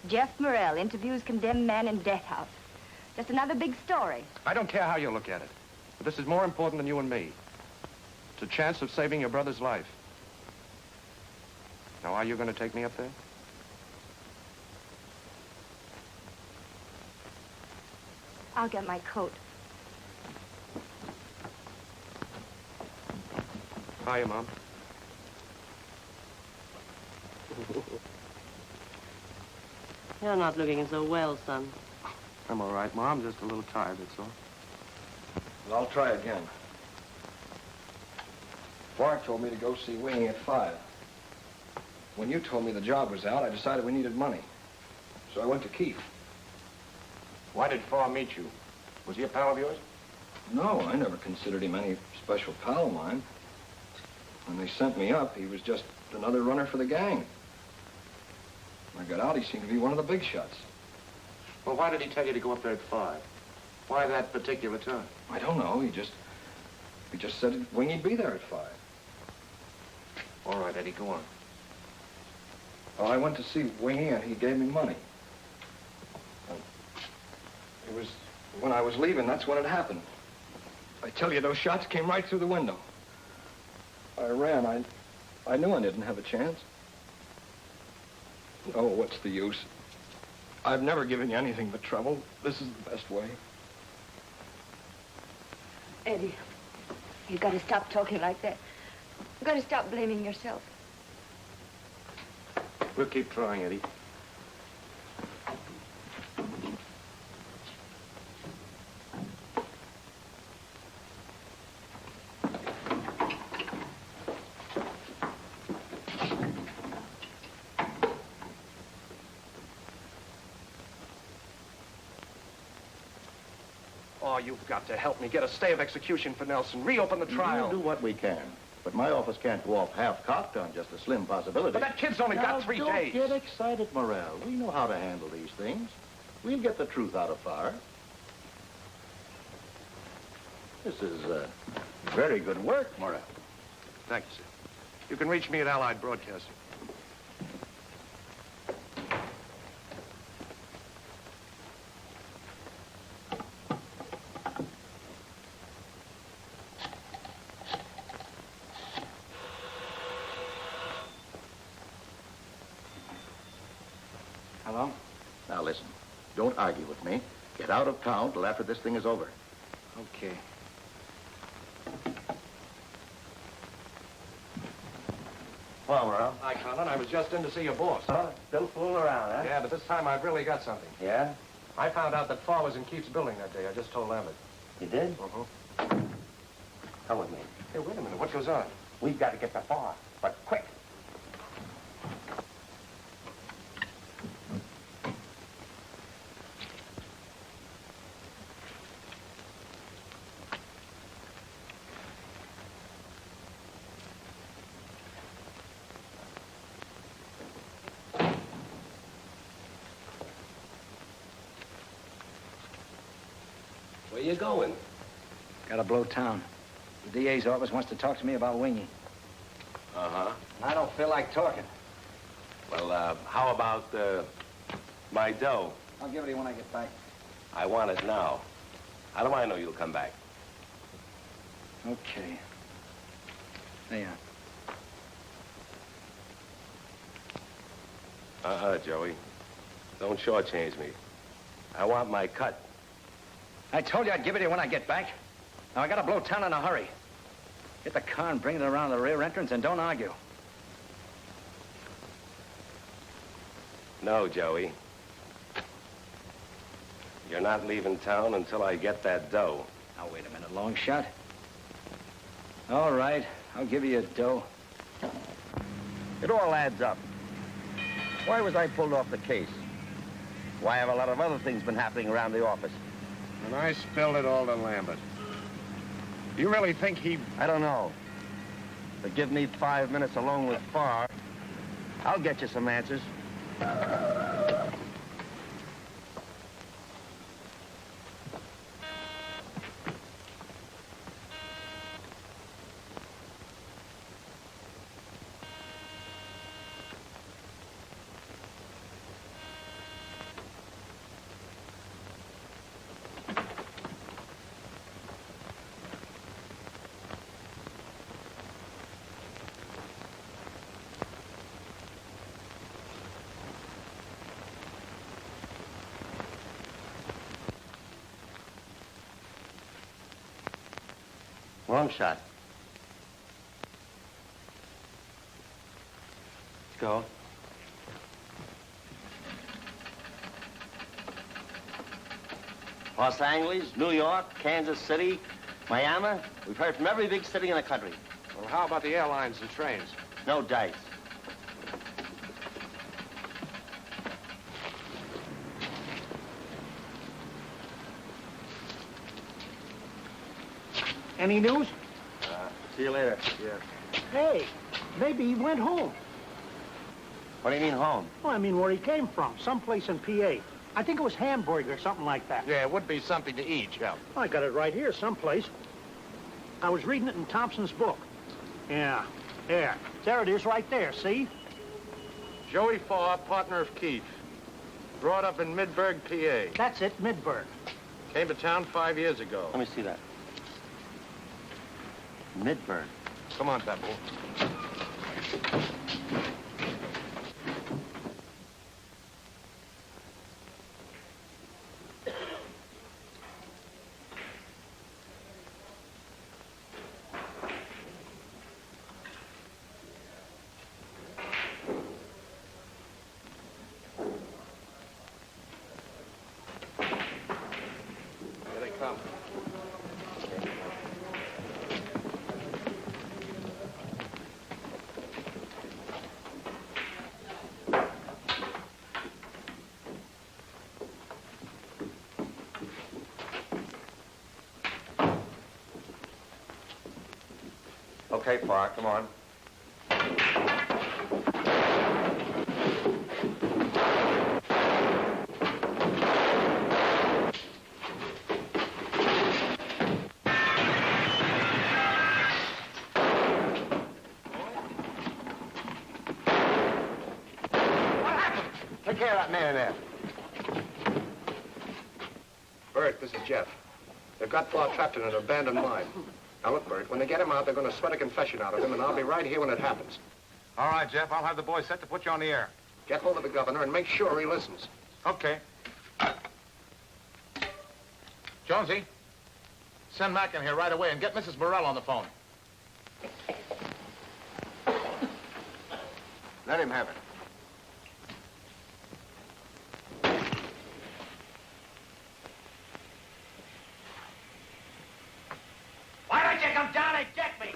Jeff Morrell interviews condemned man in death house. Just another big story. I don't care how you look at it. But this is more important than you and me. It's a chance of saving your brother's life. Now, are you going to take me up there? I'll get my coat. Hiya, Mom. You're not looking so well, son. I'm all right, Mom. Just a little tired, that's all. Well, I'll try again. Farr told me to go see Wingy at 5. When you told me the job was out, I decided we needed money. So I went to Keith. Why did Farr meet you? Was he a pal of yours? No, I never considered him any special pal of mine. When they sent me up, he was just another runner for the gang. When I got out, he seemed to be one of the big shots. Well, why did he tell you to go up there at 5? Why that particular time? I don't know. He just said Wingy'd be there at 5. All right, Eddie, go on. Well, I went to see Wingy, and he gave me money. It was when I was leaving, that's when it happened. I tell you, those shots came right through the window. I ran. I knew I didn't have a chance. Oh, what's the use? I've never given you anything but trouble. This is the best way. Eddie, you gotta stop talking like that. You gotta stop blaming yourself. We'll keep trying, Eddie. Oh, you've got to help me get a stay of execution for Nelson. Reopen the trial. We'll do what we can. But my office can't go off half-cocked on just a slim possibility. But that kid's only got 3 days. Don't get excited, Morrell. We know how to handle these things. We'll get the truth out of Farr. This is very good work, Morrell. Thank you, sir. You can reach me at Allied Broadcasting. Hello? Now, listen. Don't argue with me. Get out of town till after this thing is over. Okay. Well, Morrell. Hi, Conlon. I was just in to see your boss. Still fooling around, huh? Yeah, but this time I've really got something. Yeah? I found out that Farr was in Keith's building that day. I just told Lambert. You did? Uh-huh. Come with me. Hey, wait a minute. What goes on? We've got to get to Farr, but quick. Where you going? Gotta blow town. The DA's office wants to talk to me about Wingy. Uh-huh. I don't feel like talking. Well, how about, my dough? I'll give it to you when I get back. I want it now. How do I know you'll come back? Okay. There you are. Joey. Don't shortchange me. I want my cut. I told you I'd give it to you when I get back. Now, I gotta blow town in a hurry. Get the car and bring it around the rear entrance and don't argue. No, Joey. You're not leaving town until I get that dough. Now, wait a minute, long shot. All right, I'll give you a dough. It all adds up. Why was I pulled off the case? Why have a lot of other things been happening around the office? And I spilled it all to Lambert. You really think he... I don't know. But give me 5 minutes alone with Farr. I'll get you some answers. Long shot. Let's go. Los Angeles, New York, Kansas City, Miami, we've heard from every big city in the country. Well, how about the airlines and trains? No dice. Any news? See you later. Yeah. Hey, maybe he went home. What do you mean home? Well, I mean where he came from, someplace in PA. I think it was Hamburg or something like that. Yeah, it would be something to eat, Jeff. I got it right here someplace. I was reading it in Thompson's book. Yeah, there. There it is right there, see? Joey Farr, partner of Keefe. Brought up in Midburg, PA. That's it, Midburg. Came to town 5 years ago. Let me see that. Midburg. Come on, Pebble. Here they come. Okay, Farr, come on. Take care of that man there. Bert, this is Jeff. They've got Farr trapped in an abandoned mine. Now, look, Bert, when they get him out, they're going to sweat a confession out of him, and I'll be right here when it happens. All right, Jeff, I'll have the boys set to put you on the air. Get hold of the governor and make sure he listens. Okay. Jonesy, send Mac in here right away and get Mrs. Morrell on the phone. Let him have it. Why don't you come down and get me?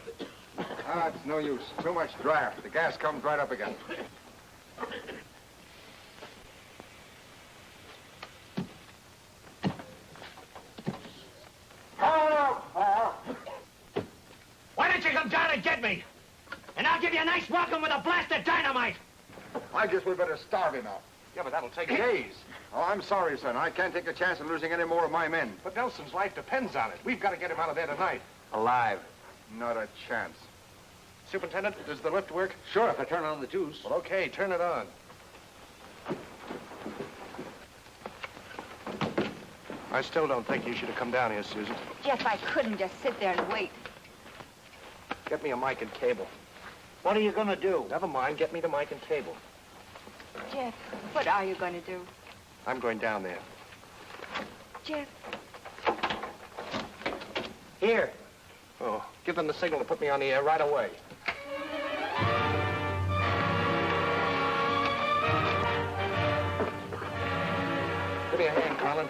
Ah, it's no use. Too much draft. The gas comes right up again. Why don't you come down and get me? And I'll give you a nice welcome with a blast of dynamite. I guess we better starve him out. Yeah, but that'll take days. Oh, I'm sorry, son. I can't take a chance of losing any more of my men. But Nelson's life depends on it. We've got to get him out of there tonight. Alive. Not a chance. Superintendent, does the lift work? Sure, if I turn on the juice. Well, okay, turn it on. I still don't think you should have come down here, Susan. Jeff, I couldn't just sit there and wait. Get me a mic and cable. What are you going to do? Never mind, get me the mic and cable. Jeff, what are you going to do? I'm going down there. Jeff. Here. Oh, give them the signal to put me on the air right away. Give me a hand, Colin.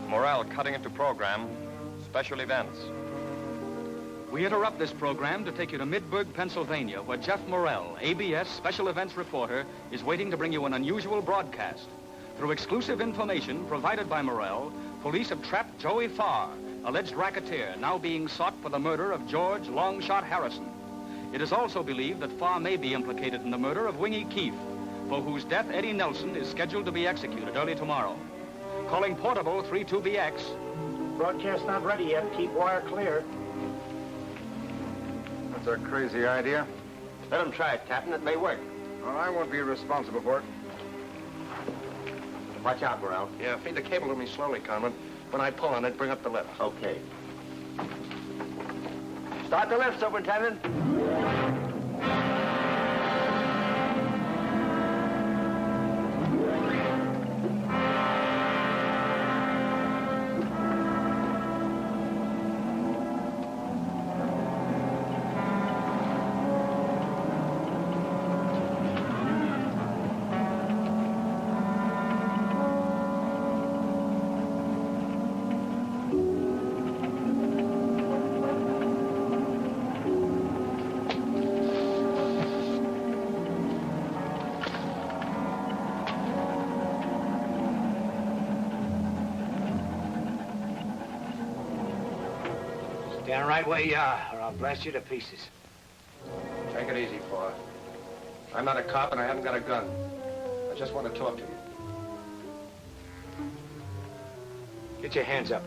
Morrell cutting into program, special events. We interrupt this program to take you to Midburg, Pennsylvania, where Jeff Morrell, ABS special events reporter, is waiting to bring you an unusual broadcast. Through exclusive information provided by Morrell, police have trapped Joey Farr, alleged racketeer, now being sought for the murder of George Longshot Harrison. It is also believed that Farr may be implicated in the murder of Wingy Keefe, for whose death Eddie Nelson is scheduled to be executed early tomorrow. Calling portable 32BX. Broadcast not ready yet. Keep wire clear. That's a crazy idea. Let them try it, Captain. It may work. Well, I won't be responsible for it. Watch out, Morrell. Yeah, feed the cable to me slowly, Conrad. When I pull on it, bring up the lift. Okay. Start the lift, Superintendent. Stand right where you are, or I'll blast you to pieces. Take it easy, Farr. I'm not a cop and I haven't got a gun. I just want to talk to you. Get your hands up.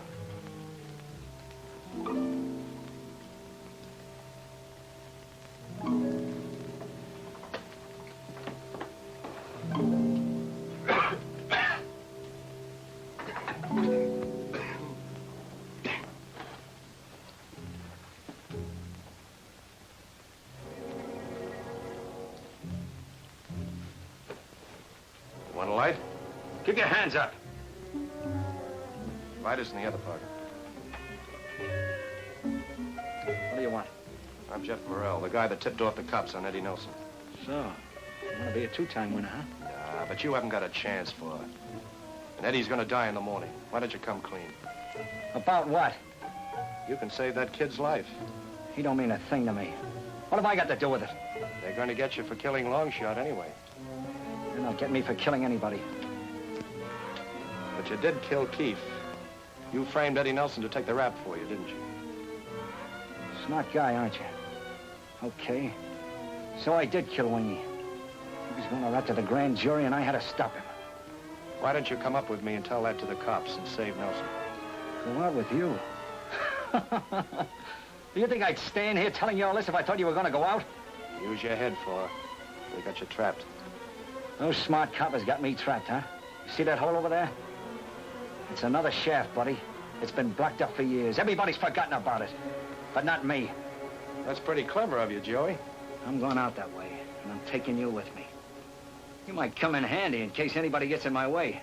Want a light? Keep your hands up. Light is in the other pocket. What do you want? I'm Jeff Morrell, the guy that tipped off the cops on Eddie Nelson. So, you want to be a two-time winner, huh? Nah, but you haven't got a chance for it. And Eddie's gonna die in the morning. Why don't you come clean? About what? You can save that kid's life. He don't mean a thing to me. What have I got to do with it? They're gonna get you for killing Longshot anyway. They're not getting me for killing anybody. But you did kill Keefe. You framed Eddie Nelson to take the rap for you, didn't you? Smart guy, aren't you? Okay. So I did kill Wingy. He was going to rat to the grand jury, and I had to stop him. Why don't you come up with me and tell that to the cops and save Nelson? Go out with you? Do you think I'd stand here telling you all this if I thought you were going to go out? Use your head, Farr. They got you trapped. Those smart coppers got me trapped, huh? You see that hole over there? It's another shaft, buddy. It's been blocked up for years. Everybody's forgotten about it. But not me. That's pretty clever of you, Joey. I'm going out that way, and I'm taking you with me. You might come in handy in case anybody gets in my way.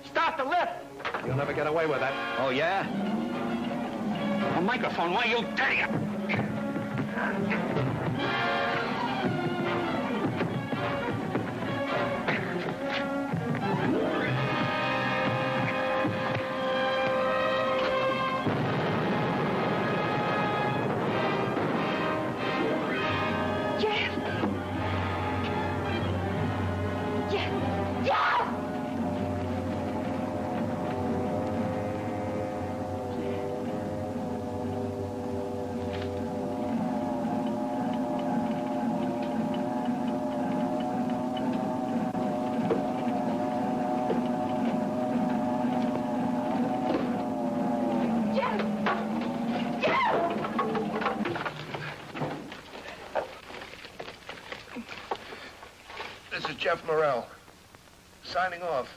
Stop the lift! You'll never get away with that. Oh, yeah? A microphone, why you dare you? This is Jeff Morrell. Signing off.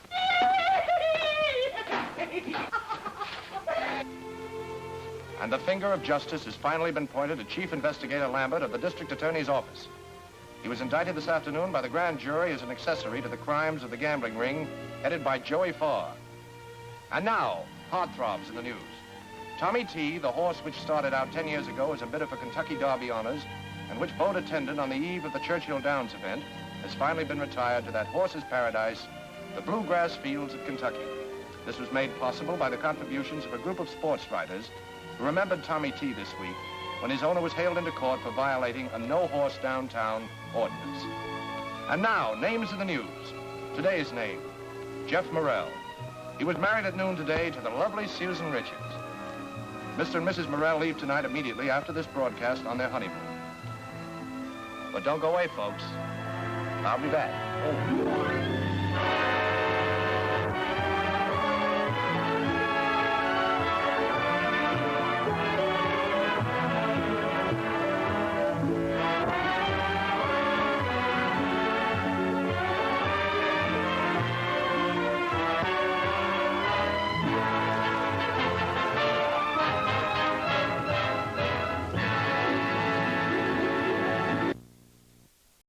And the finger of justice has finally been pointed at Chief Investigator Lambert of the District Attorney's Office. He was indicted this afternoon by the grand jury as an accessory to the crimes of the gambling ring headed by Joey Farr. And now, heartthrobs in the news. Tommy T, the horse which started out 10 years ago as a bidder for Kentucky Derby honors and which Bode attended on the eve of the Churchill Downs event, has finally been retired to that horse's paradise, the bluegrass fields of Kentucky. This was made possible by the contributions of a group of sports writers who remembered Tommy T this week when his owner was hailed into court for violating a no-horse downtown ordinance. And now, names in the news. Today's name, Jeff Morrell. He was married at noon today to the lovely Susan Richards. Mr. and Mrs. Morrell leave tonight immediately after this broadcast on their honeymoon. But don't go away, folks. I'll be back.